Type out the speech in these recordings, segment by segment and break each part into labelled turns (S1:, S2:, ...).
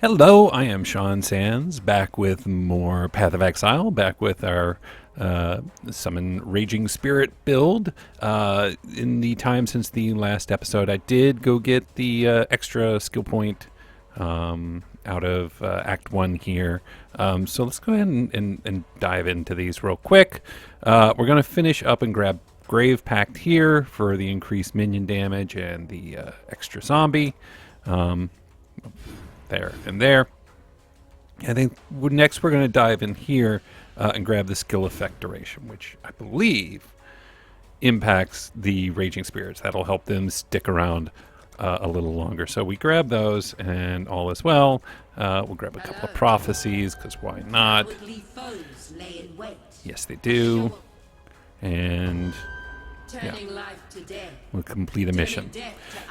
S1: Hello, I am Sean Sands, back with more Path of Exile, back with our Summon Raging Spirit build. In the time since the last episode, I did go get the extra skill point out of Act 1 here. So let's go ahead and dive into these real quick. We're going to finish up and grab Grave Pact here for the increased minion damage and the extra zombie. There and there. I think next we're going to dive in here and grab the skill effect duration, which I believe impacts the Raging Spirits. That'll help them stick around a little longer. So we grab those, and all is well. We'll grab a couple of prophecies, because why not? Yes, they do. And yeah, we'll complete a mission.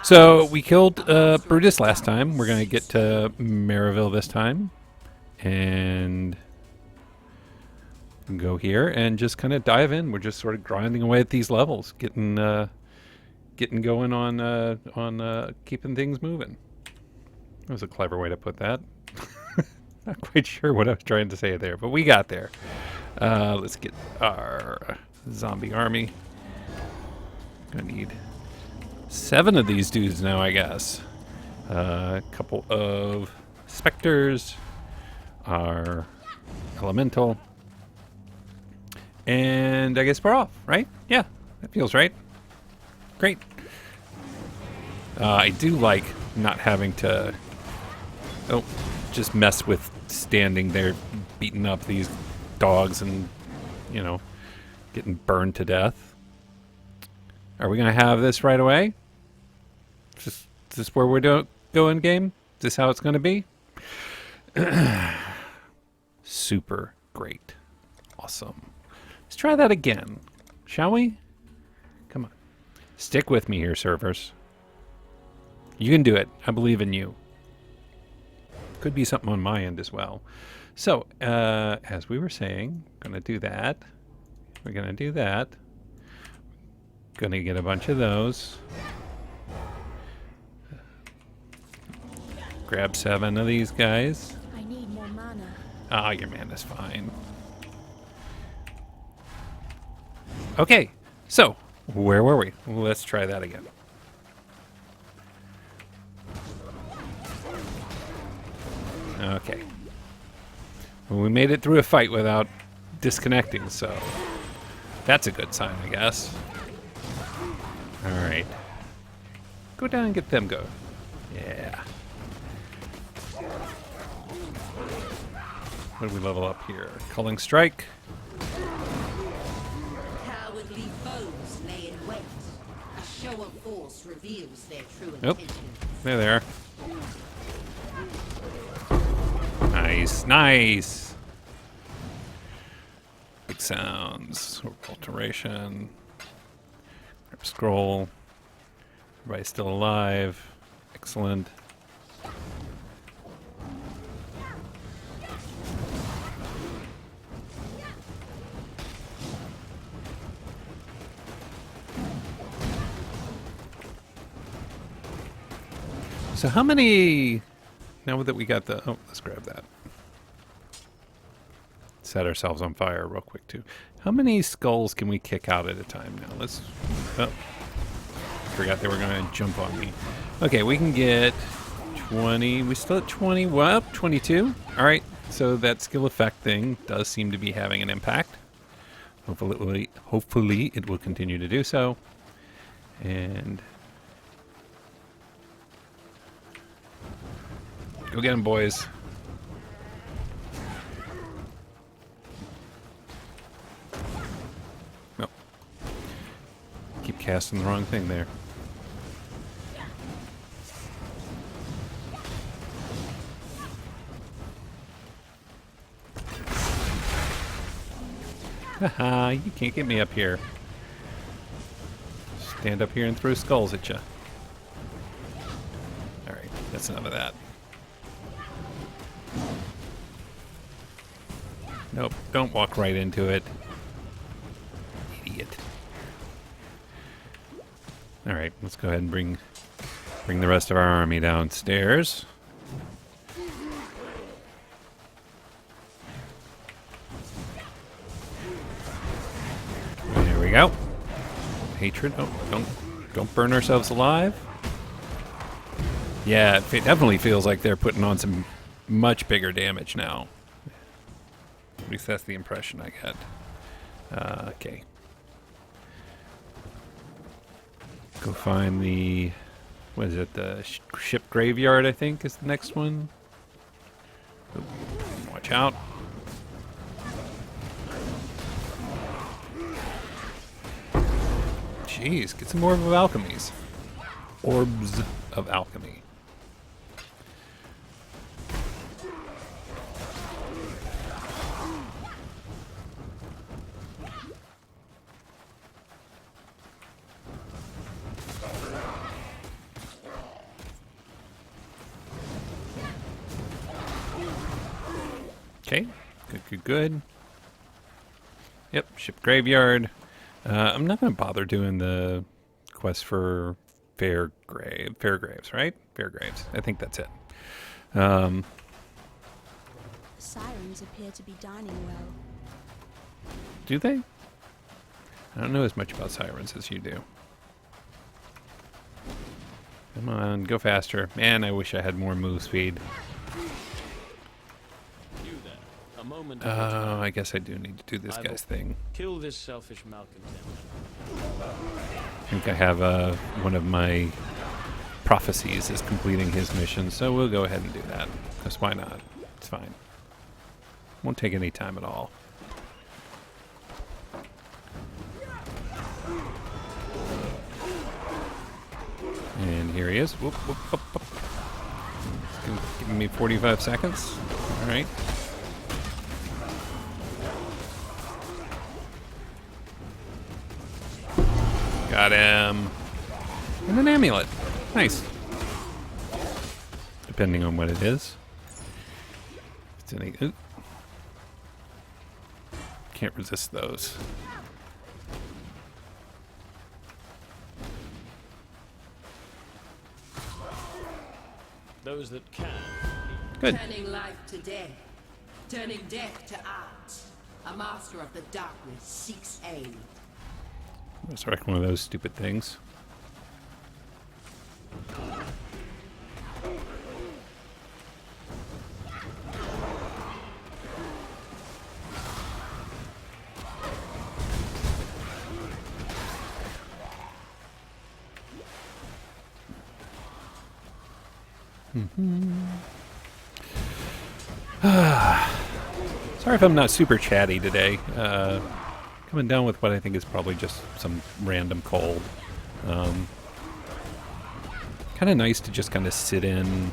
S1: So we killed Brutus last time. We're going to get to Maryville this time. And go here and just kind of dive in. We're just sort of grinding away at these levels, getting going on keeping things moving. That was a clever way to put that. Not quite sure what I was trying to say there, but we got there. Let's get our zombie army. Gonna need 7 of these dudes now, I guess. A couple of specters, our elemental, and I guess we're off, right? Yeah, that feels right. Great. I do like not having to just mess with standing there beating up these dogs and, getting burned to death. Are we going to have this right away? Is this where we're going, game? Is this how it's going to be? Super great. Awesome. Let's try that again, shall we? Come on. Stick with me here, servers. You can do it. I believe in you. Could be something on my end as well. So, as we were saying, going to do that. We're going to do that. Going to get a bunch of those. Grab 7 of these guys.
S2: I need more mana.
S1: Ah, your mana's fine. Okay, so where were we? Let's try that again. Okay. Well, we made it through a fight without disconnecting, so that's a good sign, I guess. All right. Go down and get them go. Yeah. What do we level up here? Culling Strike.
S3: Cowardly foes lay in wait. A show of force reveals their true
S1: Nope.
S3: intentions.
S1: There they are. Nice, nice. Big sounds. Alteration. Grab scroll. Everybody's still alive. Excellent. So how many, now that we got the, let's grab that. Set ourselves on fire real quick too. How many skulls can we kick out at a time now? Let's, forgot they were going to jump on me. Okay, we can get 20, we still at 20, well, 22. All right, so that skill effect thing does seem to be having an impact. Hopefully it will continue to do so. And go get him, boys. No. Keep casting the wrong thing there. Haha, you can't get me up here. Stand up here and throw skulls at you. Alright, that's enough of that. Nope, don't walk right into it. Idiot. Alright, let's go ahead and bring the rest of our army downstairs. There we go. Hatred. Oh, don't burn ourselves alive. Yeah, it definitely feels like they're putting on some much bigger damage now. At least that's the impression I get. Okay. Go find the... What is it? The ship graveyard, I think, is the next one. Oop, watch out. Jeez, get some more of alchemies. Orbs of alchemy. Okay, good. Yep, ship graveyard. I'm not going to bother doing the quest for Fairgraves, right? Fairgraves. I think that's it.
S2: The sirens appear to be dining well.
S1: Do they? I don't know as much about sirens as you do. Come on, go faster. Man, I wish I had more move speed.
S4: A moment
S1: Oh, I guess I do need to do this
S4: I
S1: guy's
S4: will
S1: thing.
S4: kill this selfish malcontent.
S1: I think I have one of my prophecies is completing his mission, so we'll go ahead and do that. Because why not? It's fine. Won't take any time at all. And here he is. Whoop, whoop, whoop, whoop. It's giving me 45 seconds. All right. Got him. And an amulet. Nice. Depending on what it is. It's any, ooh. Can't resist those.
S4: Those that can.
S1: Good.
S3: Turning life to death. Turning death to art. A master of the darkness seeks aid.
S1: Resurrect one of those stupid things. Sorry if I'm not super chatty today. Coming down with what I think is probably just some random cold. Kind of nice to just kind of sit in.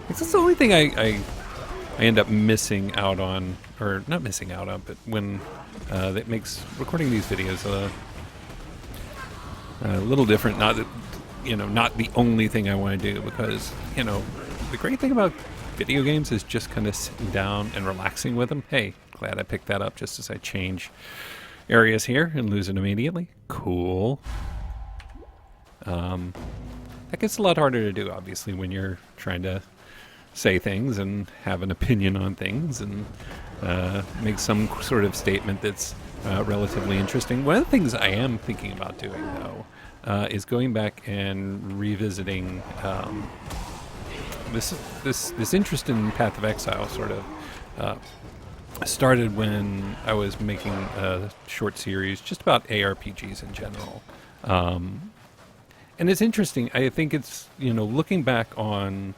S1: That's the only thing I end up missing out on, or not missing out on, but when that makes recording these videos a little different. Not that, not the only thing I want to do, because the great thing about video games is just kind of sitting down and relaxing with them. Hey, glad I picked that up just as I change areas here and lose it immediately. Cool. That gets a lot harder to do, obviously, when you're trying to say things and have an opinion on things and make some sort of statement that's relatively interesting. One of the things I am thinking about doing, though, is going back and revisiting this interest in Path of Exile. Sort of started when I was making a short series just about ARPGs in general. And it's interesting. I think it's, looking back on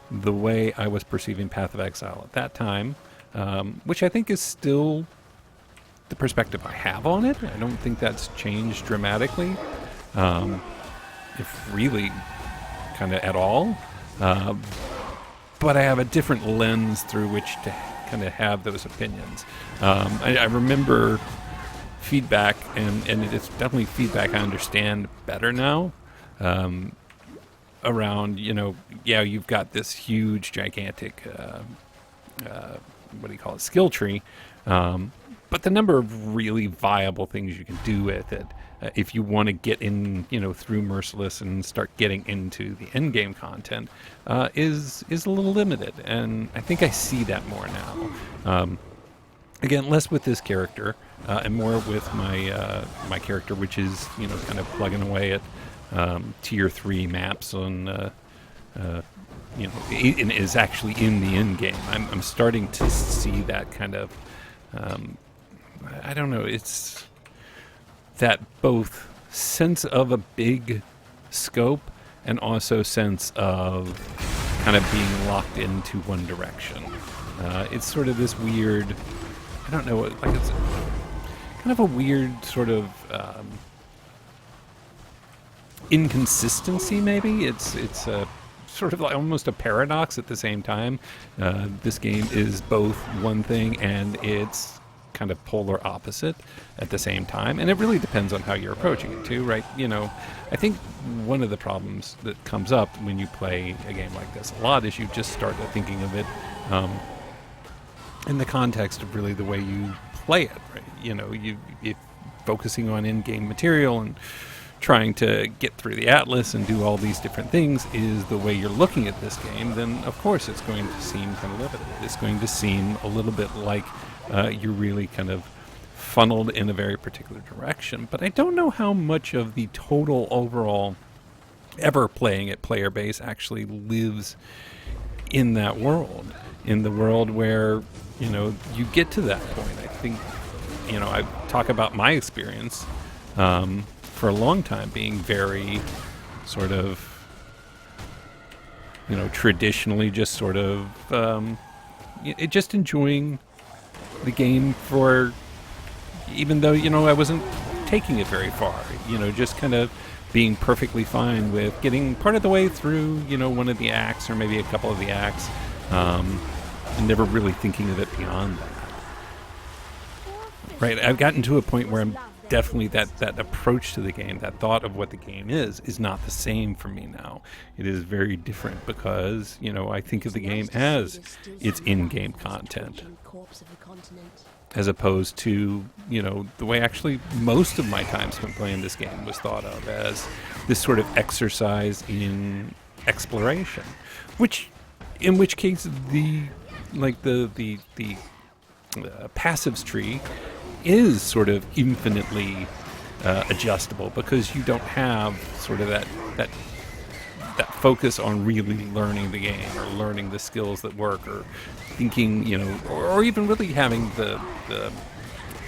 S1: the way I was perceiving Path of Exile at that time, which I think is still the perspective I have on it. I don't think that's changed dramatically, if really kind of at all. But I have a different lens through which to kind of have those opinions. I remember feedback, and it's definitely feedback I understand better now. Around, yeah, you've got this huge, gigantic what do you call it, skill tree. But the number of really viable things you can do with it, if you want to get in, through Merciless and start getting into the end game content, is a little limited. And I think I see that more now. Again, less with this character, and more with my character, which is kind of plugging away at tier 3 maps on. And is actually in the end game. I'm starting to see that kind of. I don't know. It's that both sense of a big scope and also sense of kind of being locked into one direction. It's sort of this weird. I don't know. Like it's kind of a weird sort of inconsistency. Maybe it's a sort of like almost a paradox at the same time. This game is both one thing and it's kind of polar opposite at the same time, and it really depends on how you're approaching it too, right? I think one of the problems that comes up when you play a game like this a lot is you just start thinking of it in the context of really the way you play it, right? If focusing on in-game material and trying to get through the Atlas and do all these different things is the way you're looking at this game, then of course it's going to seem kind of limited. It's going to seem a little bit like you're really kind of funneled in a very particular direction. But I don't know how much of the total overall ever playing at player base actually lives in that world, in the world where, you get to that point. I think, I talk about my experience for a long time being very sort of, traditionally just sort of just enjoying the game for, even though, I wasn't taking it very far, just kind of being perfectly fine with getting part of the way through, one of the acts or maybe a couple of the acts, and never really thinking of it beyond that. Right, I've gotten to a point where I'm definitely that approach to the game, that thought of what the game is not the same for me now. It is very different because, I think of the game as its in-game content, as opposed to, the way actually most of my time spent playing this game was thought of as this sort of exercise in exploration, in which case the passives tree is sort of infinitely adjustable, because you don't have sort of that focus on really learning the game or learning the skills that work, or thinking, or even really having the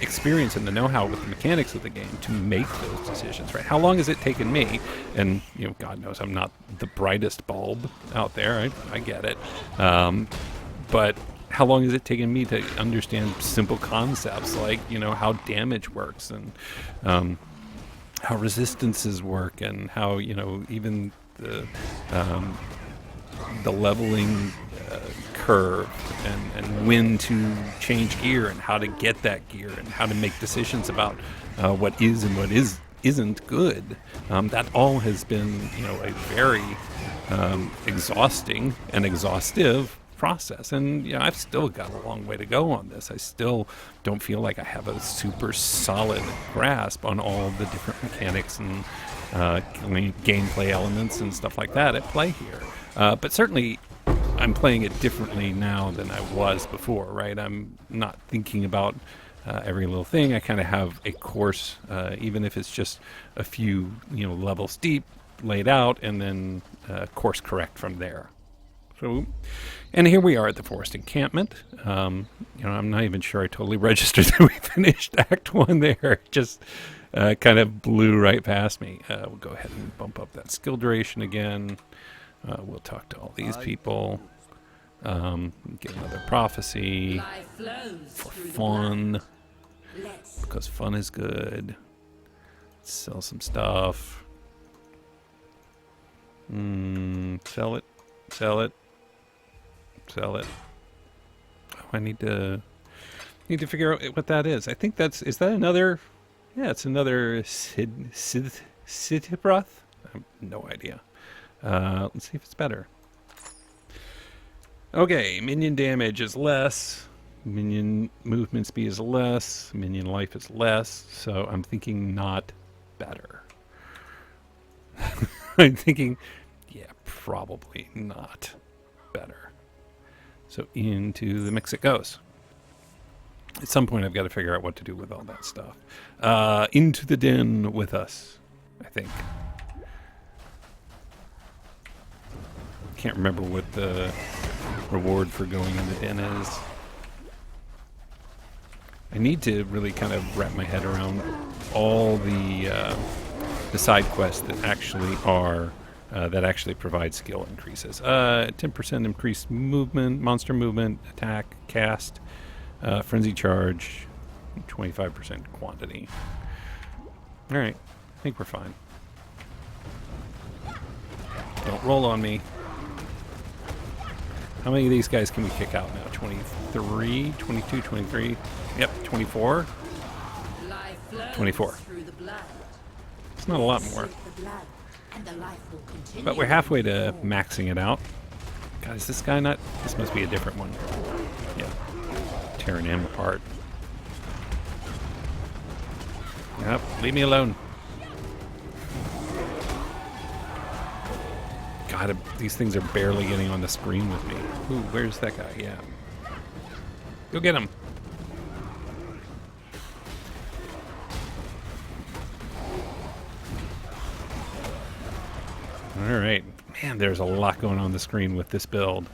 S1: experience and the know-how with the mechanics of the game to make those decisions, right? How long has it taken me, and God knows I'm not the brightest bulb out there, I get it, but how long has it taken me to understand simple concepts like, how damage works, and how resistances work, and how, even the leveling curve, and when to change gear, and how to get that gear, and how to make decisions about what is and what isn't good. That all has been, a very exhausting and exhaustive process, and I've still got a long way to go on this. I still don't feel like I have a super solid grasp on all the different mechanics and gameplay elements and stuff like that at play here. But certainly I'm playing it differently now than I was before, right? I'm not thinking about every little thing. I kind of have a course, even if it's just a few levels deep, laid out, and then course correct from there. So, and here we are at the forest encampment. I'm not even sure I totally registered that we finished Act 1 there. It just kind of blew right past me. We'll go ahead and bump up that skill duration again. We'll talk to all these people. Get another prophecy for fun, because fun is good. Sell some stuff. Sell it. Sell it. Sell it. Oh, I need to figure out what that is. I think is that another? Yeah, it's another Sidibroth. I have no idea. Let's see if it's better. Okay, minion damage is less. Minion movement speed is less. Minion life is less. So I'm thinking not better. I'm thinking, yeah, probably not better. So into the mix it goes. At some point, I've got to figure out what to do with all that stuff. Into the den with us, I think. Can't remember what the reward for going in the den is. I need to really kind of wrap my head around all the side quests that actually are that actually provide skill increases. 10% increased movement, monster movement, attack, cast, frenzy charge, 25% quantity. All right, I think we're fine. Don't roll on me. How many of these guys can we kick out now? 23, 22, 23. Yep, 24. 24. It's not a lot more. But we're halfway to maxing it out. God, is this guy not? This must be a different one. Yeah. Tearing him apart. Yep, leave me alone. God, these things are barely getting on the screen with me. Ooh, where's that guy? Yeah. Go get him. All right. Man, there's a lot going on the screen with this build.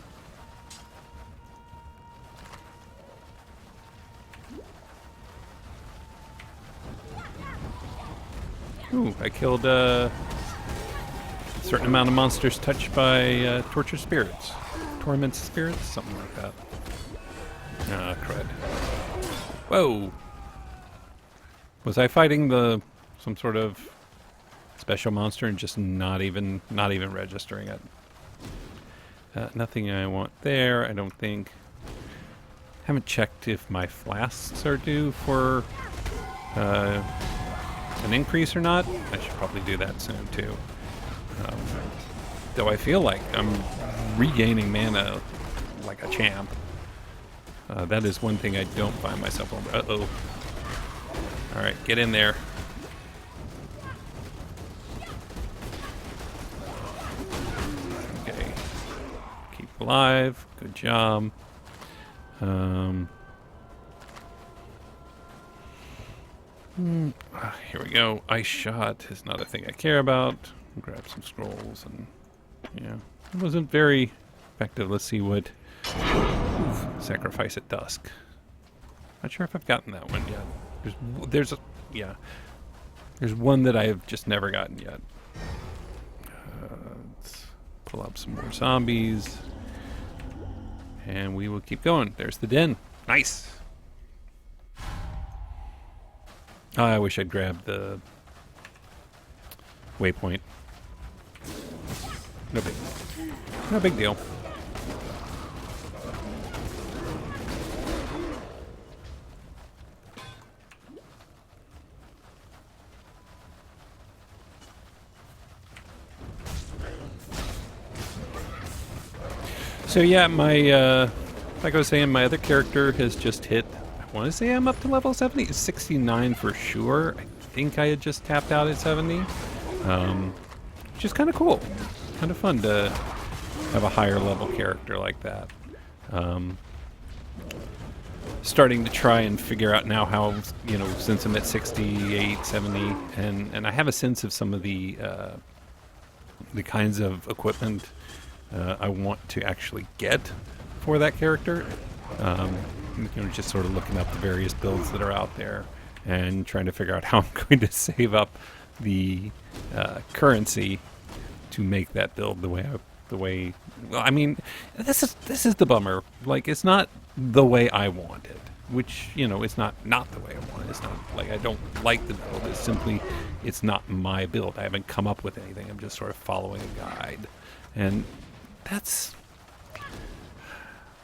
S1: Ooh, I killed a certain amount of monsters touched by tortured spirits. Tormented spirits? Something like that. Ah, crud. Whoa! Was I fighting some sort of special monster and just not even registering it? Nothing I want there, I don't think. Haven't checked if my flasks are due for an increase or not. I should probably do that soon too. Though I feel like I'm regaining mana like a champ. That is one thing I don't find myself over. Uh-oh. Alright, get in there. Okay. Keep alive. Good job. Here we go. Ice shot is not a thing I care about. Grab some scrolls and yeah, it wasn't very effective. Let's see what sacrifice at dusk. Not sure if I've gotten that one yet. There's one that I've just never gotten yet. Let's pull up some more zombies, and we will keep going. There's the den. Nice. I wish I'd grabbed the waypoint. No big deal. So yeah, my like I was saying, my other character has just hit. I want to say I'm up to level 70. It's 69 for sure. I think I had just tapped out at 70, which is kind of cool. Kind of fun to have a higher level character like that. Starting to try and figure out now how, you know, since I'm at 68, 70, and I have a sense of some of the kinds of equipment I want to actually get for that character. You know, just sort of looking up the various builds that are out there and trying to figure out how I'm going to save up the currency to make that build the way. Well, I mean, this is the bummer. Like, it's not the way I want it, which, you know, it's not the way I want it. It's not like I don't like the build. It's simply, it's not my build. I haven't come up with anything. I'm just sort of following a guide, and that's,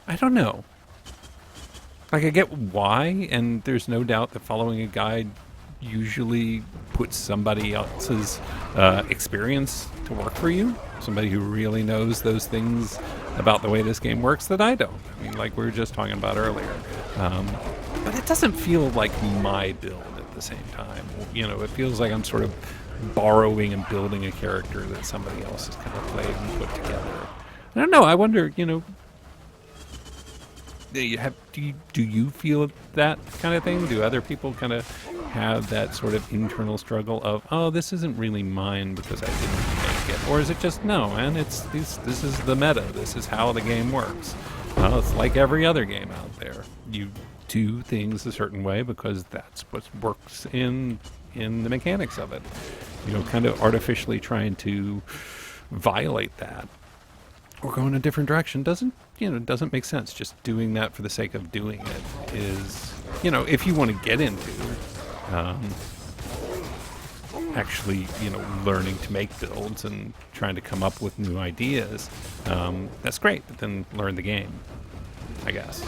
S1: I don't know. Like, I get why, and there's no doubt that following a guide usually puts somebody else's experience to work for you. Somebody who really knows those things about the way this game works that I don't. I mean, like we were just talking about earlier. But it doesn't feel like my build at the same time. You know, it feels like I'm sort of borrowing and building a character that somebody else has kind of played and put together. I don't know. I wonder, you know, do you feel that kind of thing? Do other people kind of have that sort of internal struggle of, oh, this isn't really mine because I didn't make it? Or is it just, no, man, this is the meta. This is how the game works. Well, it's like every other game out there. You do things a certain way because that's what works in the mechanics of it. You know, kind of artificially trying to violate that or go in a different direction doesn't make sense. Just doing that for the sake of doing it is, you know, if you want to get into actually, you know, learning to make builds and trying to come up with new ideas, that's great, but then learn the game, I guess.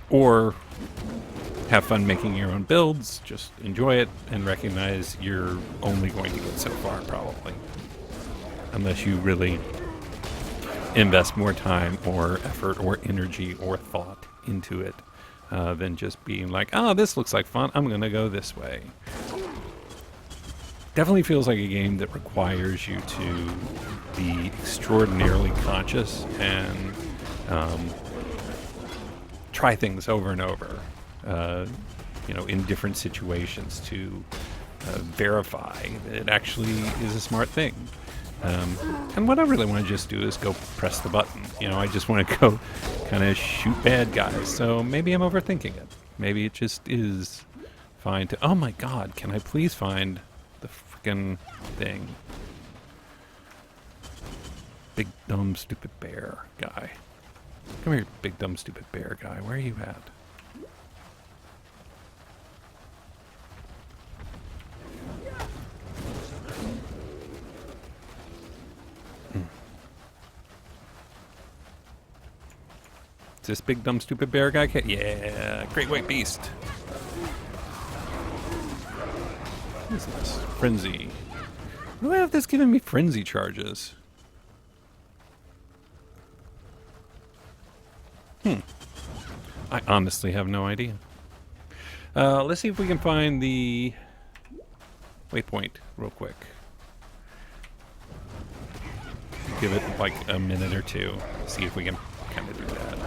S1: Or have fun making your own builds, just enjoy it and recognize you're only going to get so far probably. Unless you really invest more time or effort or energy or thought into it than just being like, oh, this looks like fun, I'm going to go this way. Definitely feels like a game that requires you to be extraordinarily conscious and try things over and over, you know, in different situations to verify that it actually is a smart thing. And what I really want to just do is go press the button. You know, I just want to go kind of shoot bad guys. So maybe I'm overthinking it. Maybe it just is fine to... Oh my god, can I please find the frickin' thing? Big, dumb, stupid bear guy. Come here, big, dumb, stupid bear guy. Where are you at? Is this big, dumb, stupid bear guy? Yeah, great white beast. What is this? Frenzy. Why have this given me frenzy charges? I honestly have no idea. Let's see if we can find the waypoint real quick. Give it like a minute or two. See if we can kind of do that.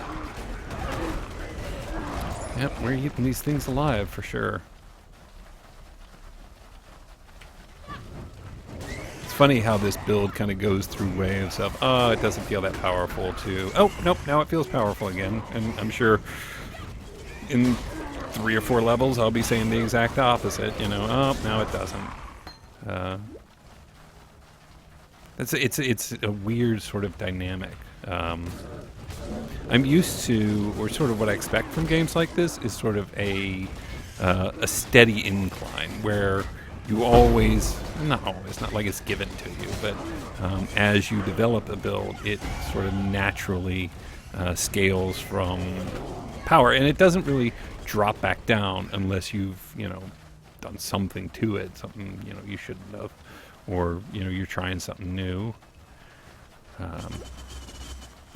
S1: Yep, we're eating these things alive for sure. It's funny how this build kind of goes through waves of, oh, it doesn't feel that powerful, to, oh, nope, now it feels powerful again. And I'm sure in 3 or 4 levels I'll be saying the exact opposite, you know, oh, now it doesn't. It's a weird sort of dynamic. I'm used to, or sort of what I expect from games like this, is sort of a steady incline where you always, not like it's given to you, but as you develop a build, it sort of naturally scales from power, and it doesn't really drop back down unless you've, you know, done something to it, something, you know, you shouldn't have, or, you know, you're trying something new.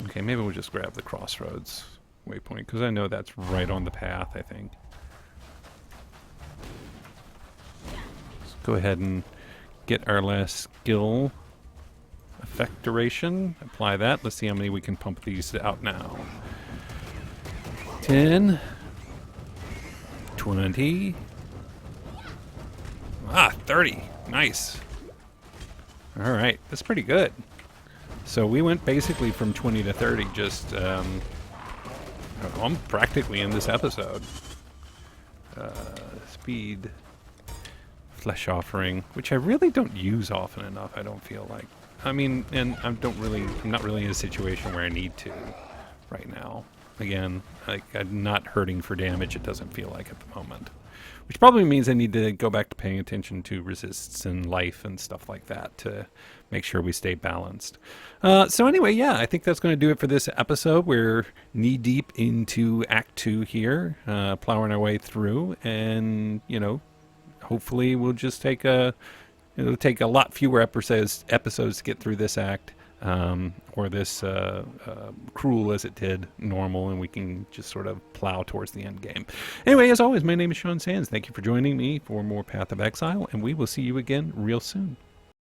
S1: Okay, maybe we'll just grab the crossroads waypoint, because I know that's right on the path, I think. Let's go ahead and get our last skill. Effect duration. Apply that. Let's see how many we can pump these out now. 10. 20. 30. Nice. Alright, that's pretty good. So we went basically from 20 to 30 just, I'm practically in this episode. Speed. Flesh offering, which I really don't use often enough, I don't feel like. I mean, and I'm not really in a situation where I need to right now. Again, like, I'm not hurting for damage, it doesn't feel like at the moment. Which probably means I need to go back to paying attention to resists and life and stuff like that to make sure we stay balanced. So anyway, yeah, I think that's going to do it for this episode. We're knee-deep into Act 2 here, plowing our way through, and, you know, hopefully we'll just it'll take a lot fewer episodes to get through this act. or this cruel as it did normal, and we can just sort of plow towards the end game. Anyway, as always, my name is Sean Sands. Thank you for joining me for more Path of Exile, and we will see you again real soon.